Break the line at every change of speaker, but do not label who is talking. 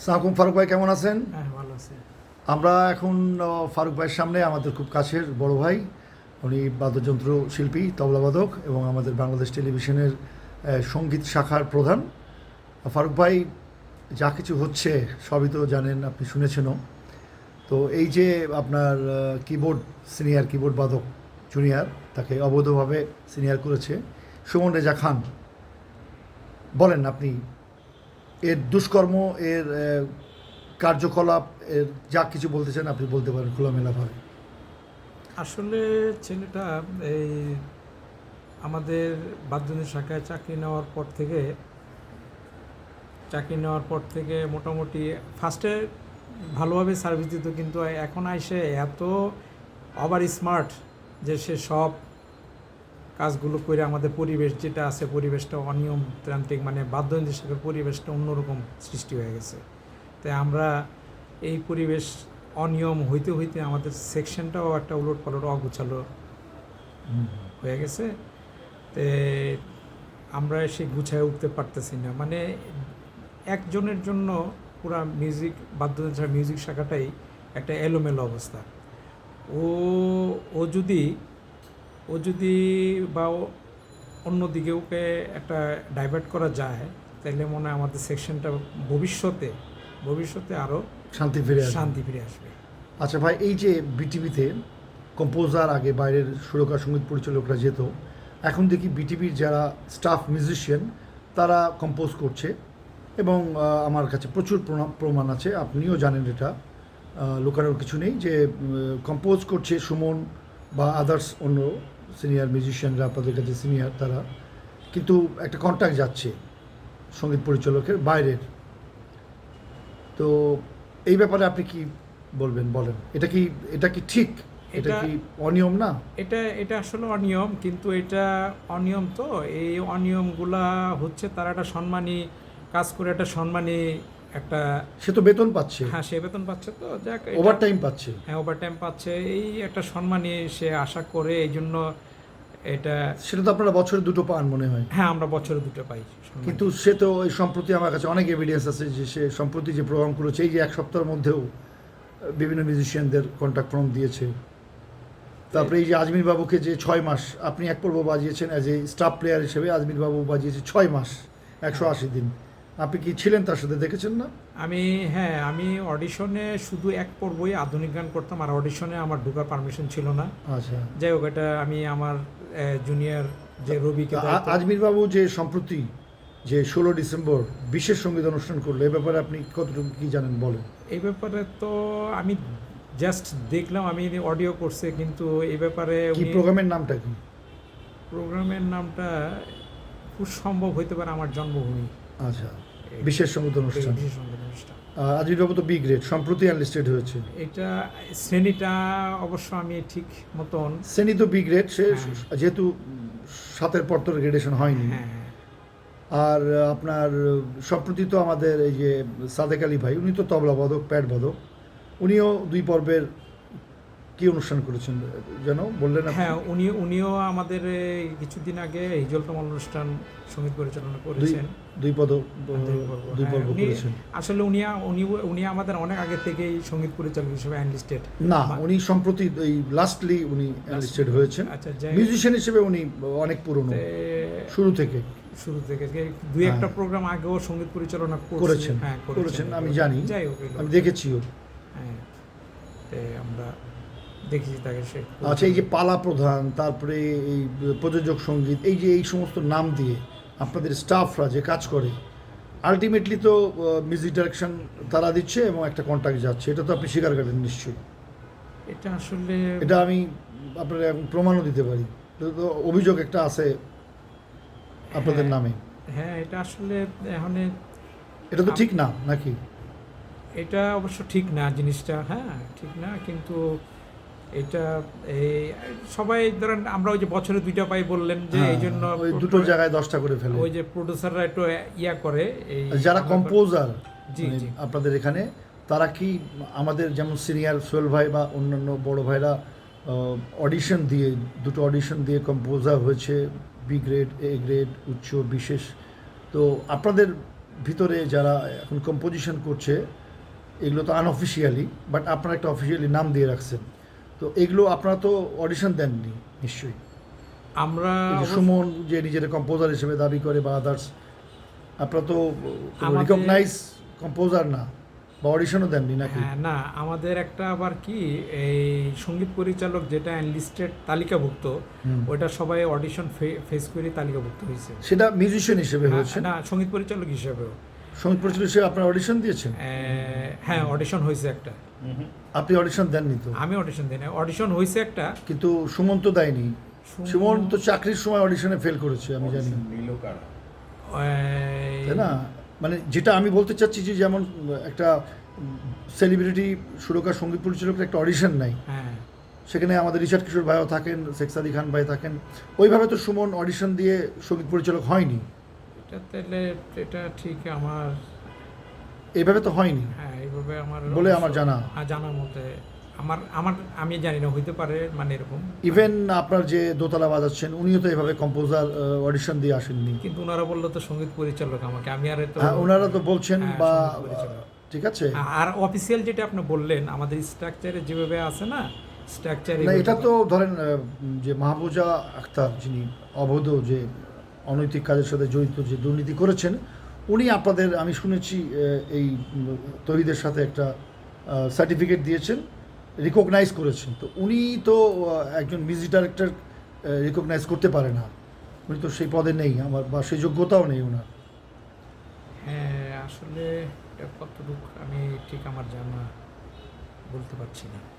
সালাম ফারুক ভাই, কেমন আছেন?
হ্যাঁ, ভালো আছি।
আমরা এখন ফারুক ভাইয়ের সামনে আমাদের খুব কাছের বড় ভাই, উনি বাদ্যযন্ত্র শিল্পী, তবলাবাদক এবং আমাদের বাংলাদেশ টেলিভিশনের সঙ্গীত শাখার প্রধান। ফারুক ভাই, যা কিছু হচ্ছে সবই তো জানেন, আপনি শুনেছেনও। তো এই যে আপনার সিনিয়র কিবোর্ড বাদক জুনিয়র, তাকে অবৈধভাবে সিনিয়র করেছে সুমন রেজা খান, বলেন আপনি এর দুষ্কর্ম, এর কার্যকলাপ, এর যা কিছু বলতে চান আপনি বলতে পারেন খোলামেলাভাবে।
আসলে ছেলেটা এই আমাদের বাদ্যযন্ত্র শাখায় চাকরি নেওয়ার পর থেকে মোটামুটি ফার্স্টে ভালোভাবে সার্ভিস দিত, কিন্তু এখন এসে এত ওভার স্মার্ট যে সে সব কাজগুলো করে আমাদের পরিবেশ যেটা আছে পরিবেশটা অনিয়মতান্ত্রিক, মানে বাদ্যযন্ত্র শাখার পরিবেশটা অন্যরকম সৃষ্টি হয়ে গেছে। তাই আমরা এই পরিবেশ অনিয়ম হইতে হইতে আমাদের সেকশনটাও একটা উলটপালট অগোছালো হয়ে গেছে। তে আমরা সে গুছায় উঠতে পারতেছি না, মানে একজনের জন্য পুরা বাদ্যযন্ত্র মিউজিক শাখাটাই একটা এলোমেলো অবস্থা। ও ও যদি ও যদি বা অন্যদিকে ওকে একটা ডাইভার্ট করা যায়, তাহলে মনে হয় আমাদের সেকশনটা ভবিষ্যতে আরও শান্তি ফিরে আসবে।
আচ্ছা ভাই, এই যে বিটিভিতে কম্পোজার আগে বাইরের সুরকার সঙ্গীত পরিচালকরা যেত, এখন দেখি বিটিভির যারা স্টাফ মিউজিশিয়ান তারা কম্পোজ করছে এবং আমার কাছে প্রচুর প্রমাণ আছে, আপনিও জানেন এটা, লুকানোর কিছু নেই যে কম্পোজ করছে সুমন বা আদার্স অন্য সিনিয়র মিউজিশিয়ানরা, আপনাদের কাছে সিনিয়র তারা, কিন্তু একটা কন্ট্যাক্ট যাচ্ছে সঙ্গীত পরিচালকের বাইরের। তো এই ব্যাপারে আপনি কি বলবেন, বলেন। এটা কি ঠিক? এটা কি অনিয়ম না?
এটা আসলে অনিয়ম, কিন্তু এটা অনিয়ম তো এই অনিয়মগুলা হচ্ছে তারা একটা সম্মানী কাজ করে, একটা সম্মানী একটা,
সে তো বেতন পাচ্ছে,
হ্যাঁ সে বেতন পাচ্ছে, তো যাক
ওভার টাইম পাচ্ছে।
হ্যাঁ ওভার টাইম পাচ্ছে, এই একটা সম্মানী সে আশা করে, এই জন্য এটা।
সেটা তো আপনারা বছরে দুটো পান মনে হয়।
হ্যাঁ, আমরা বছরে দুটো পাই সম্মানী।
কিন্তু সে তো ওই সম্প্রতি আমার কাছে অনেক এভিডেন্স আছে যে সে সম্প্রতি যে প্রোগ্রাম করেছে, এই যে এক সপ্তাহের মধ্যেও বিভিন্ন মিউজিশিয়ানদের কন্ট্যাক্ট ফর্ম দিয়েছে। তারপরে এই যে আজমির বাবুকে যে 6 মাস আপনি এক পর্ব বাজিয়েছেন অ্যাজ এ স্টাফ প্লেয়ার হিসেবে, আজমির বাবু বাজিয়েছে 6 মাস, 180 দিন। আপনি কি ছিলেন তার সাথে, দেখেছেন না?
আমি অডিশনে শুধু এক পর্বই আধুনিক গান করতাম, আর অডিশনে আমার ঢোকার পারমিশন ছিল না।
আচ্ছা,
যাই হোক, এটা আমি আমার জুনিয়র যে রবিকে
আজমির বাবু যে সম্প্রতি যে 16 ডিসেম্বর বিশেষ সঙ্গীত অনুষ্ঠান করলো, এ ব্যাপারে আপনি কতটুকু কি জানেন, বলেন।
এই ব্যাপারে তো আমি জাস্ট দেখলাম, আমি অডিও করছে, কিন্তু এই ব্যাপারে
কি প্রোগ্রামের নামটা কি?
প্রোগ্রামের নামটা খুব সম্ভব হইতে পারে আমার জন্মভূমি।
আচ্ছা, বিশেষ সঙ্গীত অনুষ্ঠান।
বিশেষ সঙ্গীত অনুষ্ঠান।
আজমির বাবু তো বি গ্রেড, সম্প্রতি আনলিস্টেড হয়েছে।
এটা শ্রেণীটা অবশ্য আমি ঠিক মতন,
শ্রেণী তো বি গ্রেড, সে
হ্যাঁ।
যেহেতু 7-এর পর তো গ্রেডেশন হয়নি।
হ্যাঁ হ্যাঁ
আর আপনার সম্প্রতি তো আমাদের এই যে সাদেক আলী ভাই, উনি তো তবলাবাদক, প্যাডবাদক, উনিও 2 পর্বের কি অনুষ্ঠান করেছেন যেন বললেন আপনি?
হ্যাঁ, উনিও আমাদের এই কিছুদিন আগে হিজল কামাল অনুষ্ঠান সঙ্গীত পরিচালনা করেছেন।
2 পর্ব করেছেন।
আসলে উনি আমাদের অনেক আগে থেকেই সঙ্গীত পরিচালক হিসেবে অ্যানলিস্টেড
না, উনি সম্প্রতি এই লাস্টলি উনি অ্যানলিস্টেড হয়েছেন।
আচ্ছা,
মিউজিশিয়ান হিসেবে উনি অনেক পুরনো, শুরু থেকে
2-1টা প্রোগ্রাম আগেও সঙ্গীত পরিচালনা
করেছেন।
হ্যাঁ
করেছেন, আমি জানি,
যাই হোক,
আমি দেখেছিও।
হ্যাঁ, আমরা দেখেছি তাকে সে।
আচ্ছা, এই যে পালা প্রধান, তারপরে এই প্রযোজক সঙ্গীত, এই যে এই সমস্ত নাম দিয়ে আপনাদের স্টাফরা যে কাজ করে, আলটিমেটলি তো মিউজিক ডাইরেকশন তারা দিচ্ছে এবং একটা কন্ট্যাক্ট যাচ্ছে, এটা তো আপনি স্বীকার করেন নিশ্চয়ই।
এটা আসলে
এটা আমি আপনার এখন প্রমাণও দিতে পারি, এটা তো অভিযোগ একটা আছে আপনাদের নামে।
হ্যাঁ, এটা আসলে এখন
এটা তো ঠিক না নাকি?
এটা অবশ্য ঠিক না, জিনিসটা হ্যাঁ ঠিক না, কিন্তু এটা এই সবাই ধরেন আমরা ওই যে বছরে 2টা পাই বললেন যে এই জন্য
ওই দুটো জায়গায় 10টা করে ফেলে
ওই যে প্রোডিউসাররা একটু ইয়া করে, এই
যারা কম্পোজার
জি জি
আপনাদের এখানে, তারা কি আমাদের যেমন সিনিয়র সোহেল ভাই বা অন্যান্য বড় ভাইরা অডিশন দিয়ে, 2টো অডিশন দিয়ে কম্পোজার হয়েছে, বি গ্রেড, এ গ্রেড, উচ্চ, বিশেষ, তো আপনাদের ভিতরে যারা এখন কম্পোজিশন করছে এগুলো তো আনঅফিসিয়ালি, বাট আপনারা একটা অফিসিয়ালি নাম দিয়ে রাখছেন, তো এগুলো আপনারা তো অডিশন দেননি নিশ্চয়ই?
আমরা
এই যে সুমন যে নিজের কম্পোজার হিসেবে দাবি করে বা আদার্স, আপনারা তো
আমাদের-
রিকগনাইজ কম্পোজার না, বা অডিশনও দেননি নাকি?
হ্যাঁ, না, আমাদের একটা আবার কি এই সঙ্গীত পরিচালক যেটা এনলিস্টেড তালিকাভুক্ত,
হুম।
ওইটা সবাই অডিশন ফেস করে তালিকাভুক্ত হয়েছে।
সেটা মিউজিশিয়ান হিসেবে হয়েছে?
না, সঙ্গীত পরিচালক হিসেবেও।
সঙ্গীত পরিচালক হিসেবে আপনারা অডিশন দিয়েছেন?
হ্যাঁ, অডিশন হয়েছে একটা।
আপনি অডিশন দেননি তো?
আমি অডিশন দিই না, অডিশন হয়েছে একটা।
কিন্তু সুমন তো দেয়নি।
সুমন-
সুমন তো চাকরির সময় অডিশনে ফেল করেছে আমি জানি, তাই না? মানে যেটা আমি বলতে চাচ্ছি যে যেমন একটা সেলিব্রিটি সুরকার সঙ্গীত পরিচালকের একটা অডিশন নাই,
হ্যাঁ,
সেখানে আমাদের রিচার্ড কিশোর ভাইও থাকেন, শেখ সাদি খান ভাই থাকেন, ওইভাবে তো সুমন অডিশন দিয়ে সঙ্গীত পরিচালক হয়নি,
এটা তাহলে এটা ঠিক আমার,
এইভাবে তো হয়নি
হ্যাঁ, এইভাবে আমার
বলে আমার জানা।
জানার মতে আমার আমার আমি জানি না, হইতে পারে, মানে এরকম।
ইভেন আপনার যে দোতলা বাজাচ্ছেন উনিও তো এভাবে কম্পোজার অডিশন দিয়ে আসেননি।
কিন্তু ওনারা বললো তো সঙ্গীত পরিচালক আমাকে, আমি আর তো
হ্যাঁ, ওনারা তো বলছেন
হ্যাঁ,
বা
সঙ্গীত পরিচালক।
ঠিক আছে।
আর অফিসিয়াল যেটা আপনি বললেন আমাদের স্ট্রাকচারে যেভাবে আছে না, স্ট্রাকচারে
না, এটা তো ধরেন যে মাহবুজা আক্তার যিনি অবৈধ যে অনৈতিক কাজের সাথে জড়িত যে দুর্নীতি করেছেন, উনি আপনাদের আমি শুনেছি এই তহিদের সাথে একটা সার্টিফিকেট দিয়েছেন, রিকগনাইজ করেছেন, তো উনি তো একজন মিউজিক ডাইরেক্টর রিকগনাইজ করতে পারে না, উনি তো সেই পদে নেই আমার, বা সেই যোগ্যতাও নেই ওনার।
হ্যাঁ, আসলে এটা কতটুকু আমি ঠিক আমার জানা বলতে পারছি না।